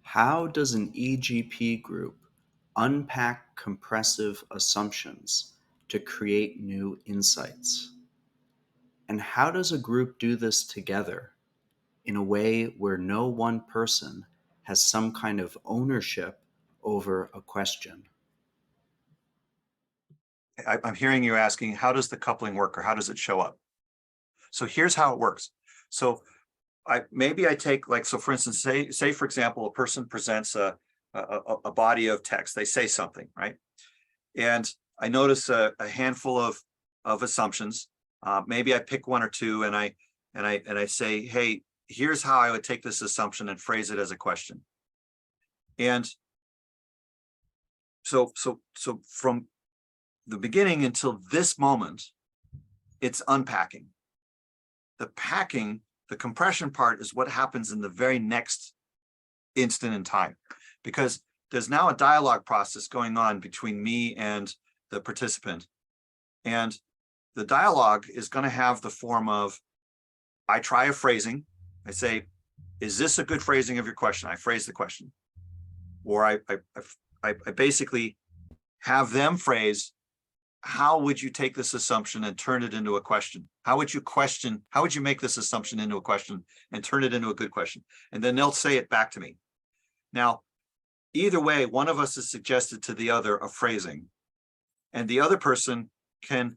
How does an EGP group unpack compressive assumptions to create new insights? And how does a group do this together in a way where no one person has some kind of ownership over a question? I'm hearing you asking, how does the coupling work or how does it show up? So here's how it works. So I take so for instance, say for example, a person presents a body of text. They say something, right? And I notice a handful of assumptions. Maybe I pick one or two and I say, hey, here's how I would take this assumption and phrase it as a question. And so from the beginning until this moment, it's unpacking. The compression part is what happens in the very next instant in time, because there's now a dialogue process going on between me and the participant. And the dialogue is going to have the form of, I try a phrasing. I say, is this a good phrasing of your question? I phrase the question. Or I basically have them phrase, how would you take this assumption and turn it into a question? How would you make this assumption into a question and turn it into a good question? And then they'll say it back to me. Now, either way, one of us has suggested to the other a phrasing, and the other person can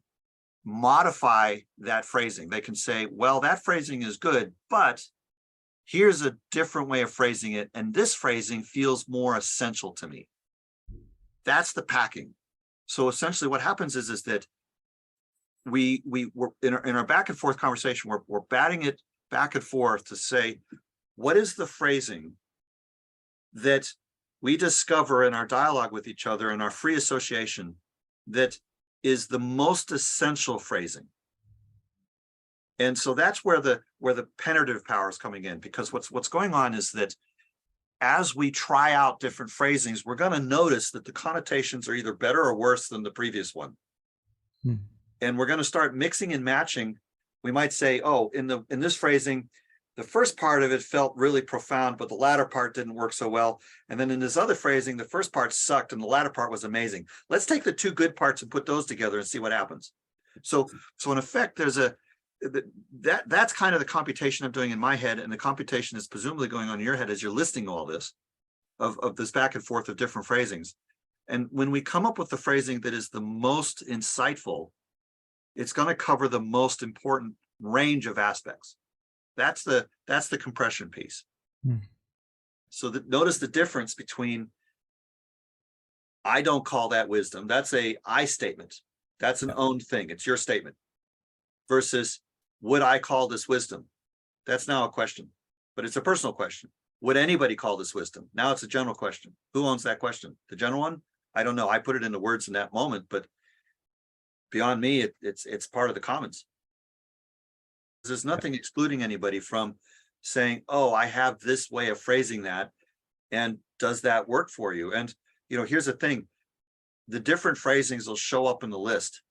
modify that phrasing. They can say, well, that phrasing is good, but here's a different way of phrasing it, and this phrasing feels more essential to me. That's the packing. So essentially what happens is that we're in our back and forth conversation, we're batting it back and forth to say, what is the phrasing that we discover in our dialogue with each other in our free association that is the most essential phrasing? And so that's where the penetrative power is coming in, because what's going on is that as we try out different phrasings, we're going to notice that the connotations are either better or worse than the previous one. And we're going to start mixing and matching. We might say, oh, in this phrasing, the first part of it felt really profound, but the latter part didn't work so well. And then in this other phrasing, the first part sucked and the latter part was amazing. Let's take the two good parts and put those together and see what happens. So in effect, there's that's kind of the computation I'm doing in my head, and the computation is presumably going on in your head as you're listing all this of this back and forth of different phrasings. And when we come up with the phrasing that is the most insightful, it's going to cover the most important range of aspects. That's the compression piece. So notice the difference between, I don't call that wisdom. That's a I statement. That's an owned thing. It's your statement. Versus, would I call this wisdom? That's now a question, but it's a personal question. Would anybody call this wisdom? Now it's a general question. Who owns that question? The general one? I don't know. I put it into words in that moment, but beyond me, it's part of the commons. There's nothing excluding anybody from saying, oh, I have this way of phrasing that, and does that work for you? And here's the thing, the different phrasings will show up in the list.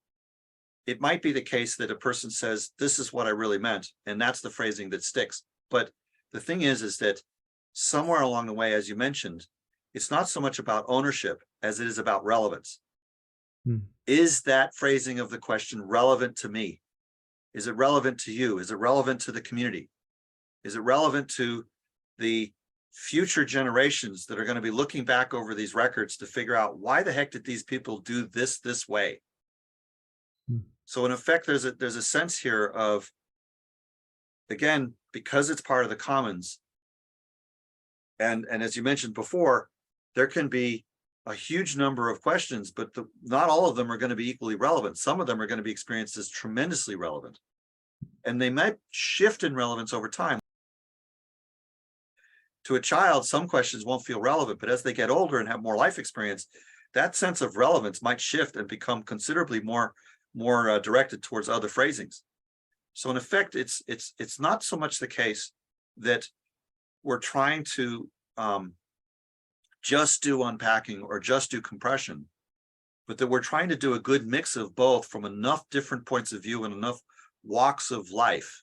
It might be the case that a person says, this is what I really meant, and that's the phrasing that sticks. But the thing is that somewhere along the way, as you mentioned, it's not so much about ownership as it is about relevance. Is that phrasing of the question relevant to me? Is it relevant to you? Is it relevant to the community? Is it relevant to the future generations that are going to be looking back over these records to figure out, why the heck did these people do this way? So in effect, there's a sense here of, again, because it's part of the commons, and as you mentioned before, there can be a huge number of questions, but not all of them are going to be equally relevant. Some of them are going to be experienced as tremendously relevant, and they might shift in relevance over time. To a child, some questions won't feel relevant, but as they get older and have more life experience, that sense of relevance might shift and become considerably more directed towards other phrasings. So in effect, it's not so much the case that we're trying to just do unpacking or just do compression, but that we're trying to do a good mix of both from enough different points of view and enough walks of life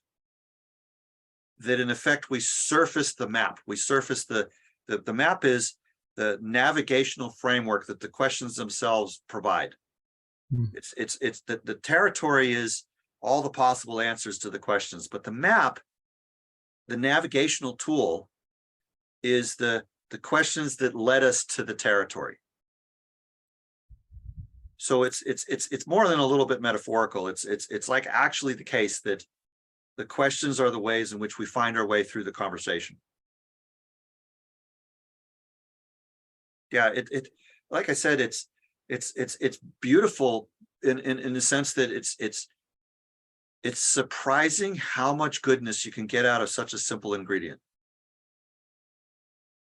that in effect we surface the map, we surface the The map is the navigational framework that the questions themselves provide. Mm. It's the territory is all the possible answers to the questions, but the map, the navigational tool, is the questions that led us to the territory. So it's more than a little bit metaphorical. It's like actually the case that the questions are the ways in which we find our way through the conversation. Yeah, it like I said, it's beautiful in the sense that it's surprising how much goodness you can get out of such a simple ingredient.